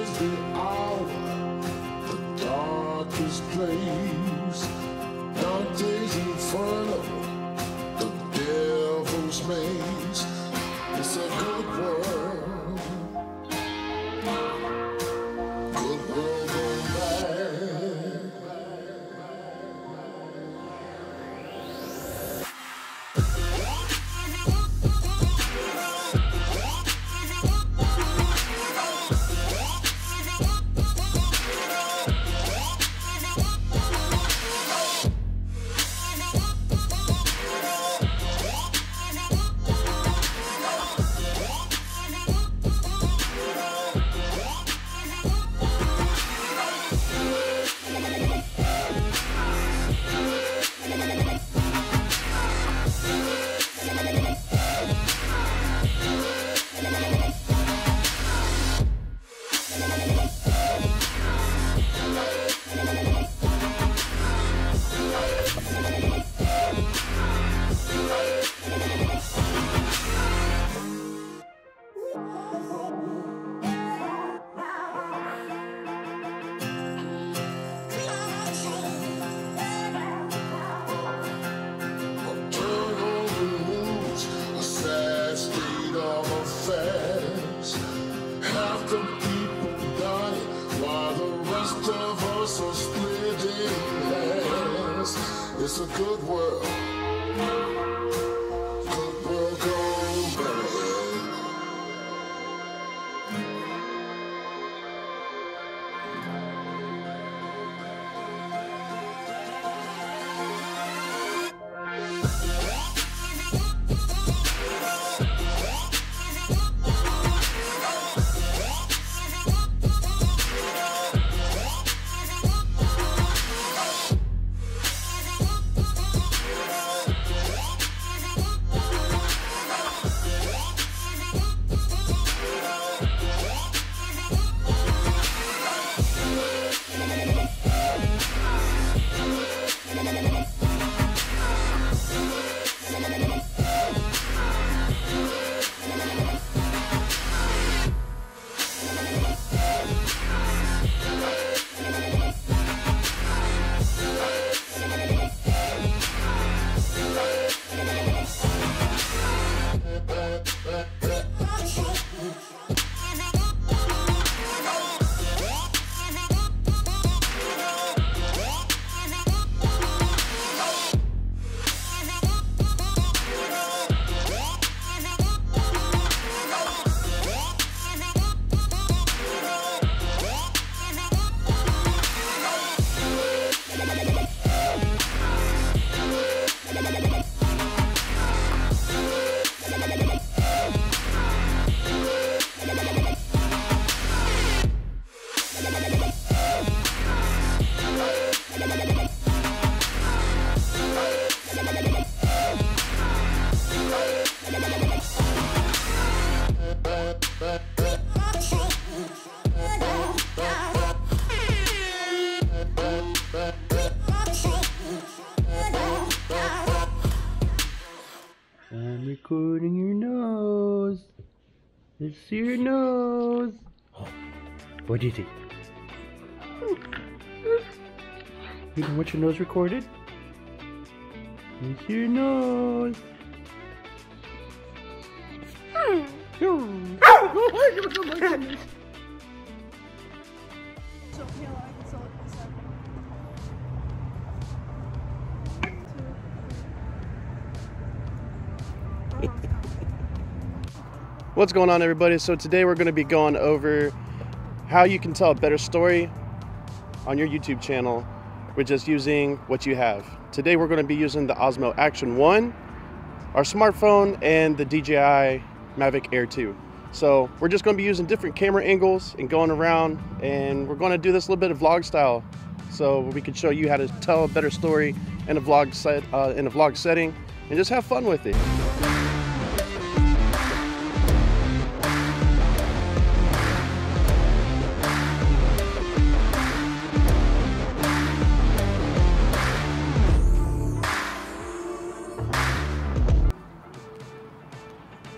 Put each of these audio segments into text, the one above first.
is the hour, the darkest place. Dante's Inferno, the devil's maze. It's a good world, good world gone bad. Half the people die while the rest of us are split in half. It's a good world, good world gone bad. I'm recording your nose. Let's see your nose. What do you think? You don't want your nose recorded? Let's see your nose. Oh my goodness. What's going on, everybody? So today we're going to be going over how you can tell a better story on your YouTube channel with just using what you have. Today we're going to be using the OSMO Action 1, our smartphone, and the DJI Mavic Air 2. So we're just going to be using different camera angles and going around, and we're going to do this a little bit of vlog style, so we can show you how to tell a better story in a vlog setting and just have fun with it.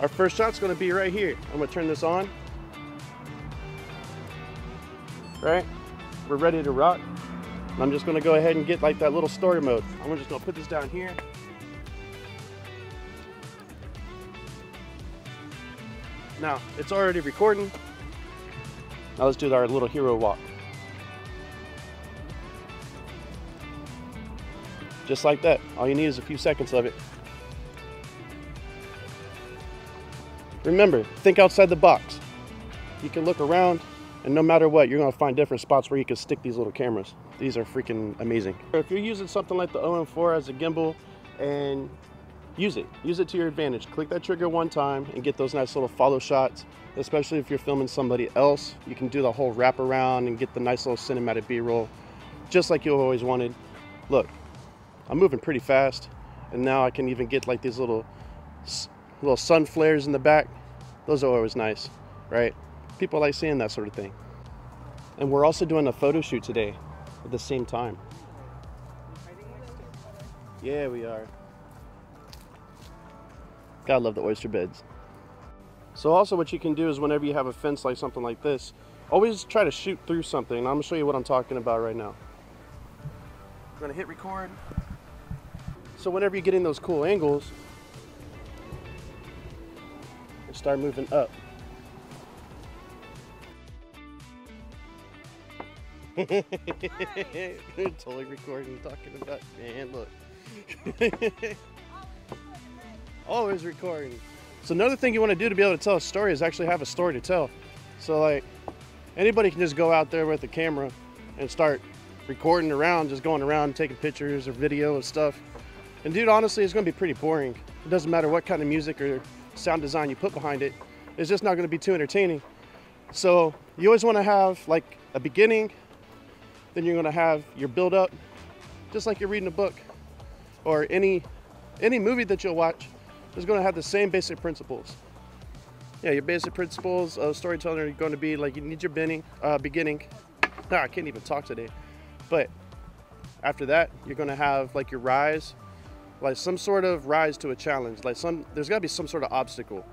Our first shot's going to be right here. I'm going to turn this on. right? We're ready to rock. And I'm just gonna go ahead and get like that little story mode. I'm just gonna put this down here. Now, it's already recording. Now let's do our little hero walk. Just like that. All you need is a few seconds of it. Remember, think outside the box. You can look around, and no matter what, you're gonna find different spots where you can stick these little cameras. These are freaking amazing. If you're using something like the OM4 as a gimbal, and use it to your advantage. Click that trigger one time and get those nice little follow shots, especially if you're filming somebody else. You can do the whole wrap around and get the nice little cinematic B-roll, just like you always wanted. Look, I'm moving pretty fast, and now I can even get like these little sun flares in the back. Those are always nice, right? People like seeing that sort of thing. And we're also doing a photo shoot today at the same time. Yeah, we are. Gotta love the oyster beds. So also what you can do is whenever you have a fence like something like this, always try to shoot through something. I'm gonna show you what I'm talking about right now. I'm gonna hit record. So whenever you're getting those cool angles, you start moving up. Totally recording, talking about, man, look. Always recording. So another thing you want to do to be able to tell a story is actually have a story to tell. So like anybody can just go out there with a camera and start recording around, just going around taking pictures or video and stuff. And dude, honestly, it's going to be pretty boring. It doesn't matter what kind of music or sound design you put behind it. It's just not going to be too entertaining. So you always want to have like a beginning, then you're going to have your build up, just like you're reading a book or any movie that you'll watch. Is going to have the same basic principles. Yeah, your basic principles of storytelling are going to be like you need your beginning. I can't even talk today. But after that, you're going to have like your rise, like some sort of rise to a challenge. Like there's got to be some sort of obstacle.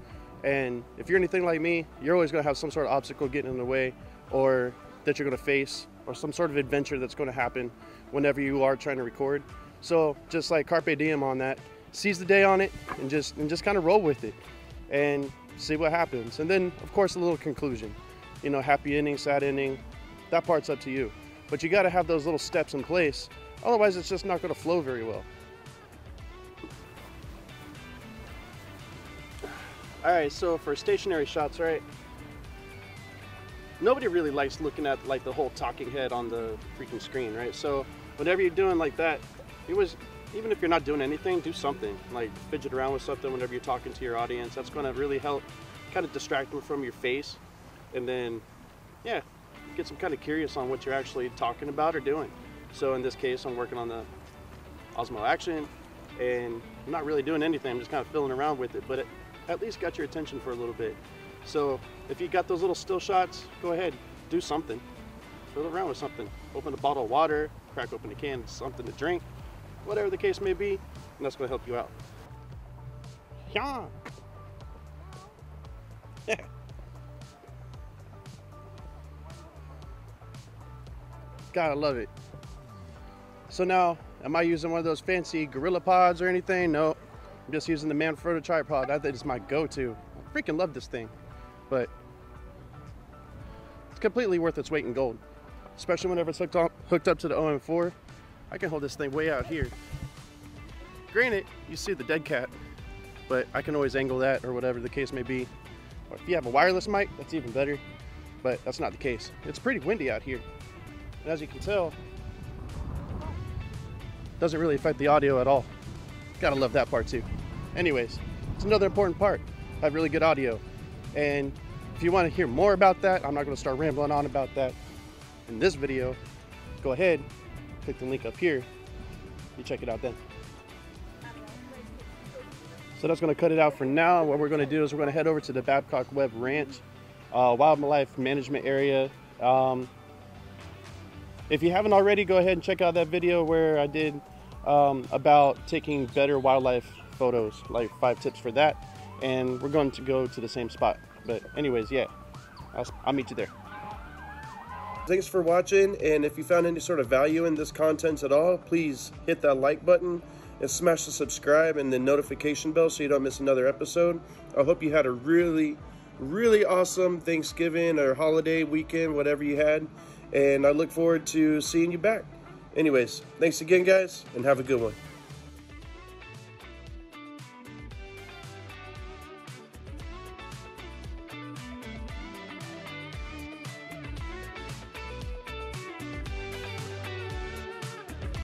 And if you're anything like me, you're always going to have some sort of obstacle getting in the way, or that you're going to face, or some sort of adventure that's going to happen whenever you are trying to record. So just like carpe diem on that. Seize the day on it and just kind of roll with it and see what happens. And then of course a little conclusion, you know, happy ending, sad ending, that part's up to you, but you got to have those little steps in place, otherwise it's just not going to flow very well. All right, so for stationary shots, right, nobody really likes looking at like the whole talking head on the freaking screen, right? So whenever you're doing like that, even if you're not doing anything, do something, like fidget around with something whenever you're talking to your audience. That's going to really help kind of distract them from your face. And then, yeah, get some kind of curious on what you're actually talking about or doing. So in this case, I'm working on the Osmo Action, and I'm not really doing anything. I'm just kind of fiddling around with it, but it at least got your attention for a little bit. So if you got those little still shots, go ahead, do something. Fiddle around with something. Open a bottle of water, crack open a can of something to drink. Whatever the case may be, and that's going to help you out. Yeah. Yeah. Gotta love it. So now, am I using one of those fancy Gorilla Pods or anything? No, I'm just using the Manfrotto tripod. That is my go-to. I freaking love this thing, but it's completely worth its weight in gold, especially whenever it's hooked up to the OM4. I can hold this thing way out here. Granted, you see the dead cat, but I can always angle that or whatever the case may be. Or if you have a wireless mic, that's even better, but that's not the case. It's pretty windy out here. And as you can tell, it doesn't really affect the audio at all. Gotta love that part too. Anyways, it's another important part. Have really good audio. And if you want to hear more about that, I'm not going to start rambling on about that in this video. Go ahead, click the link up here. You check it out then. So that's going to cut it out for now. What we're going to do is we're going to head over to the Babcock Webb Ranch, wildlife management area. If you haven't already, go ahead and check out that video where I did about taking better wildlife photos, like 5 tips for that. And we're going to go to the same spot. But anyways, yeah, I'll meet you there. Thanks for watching, and if you found any sort of value in this content at all, please hit that like button and smash the subscribe and the notification bell so you don't miss another episode. I hope you had a really awesome Thanksgiving or holiday weekend, whatever you had, and I look forward to seeing you back. Anyways, thanks again, guys, and have a good one.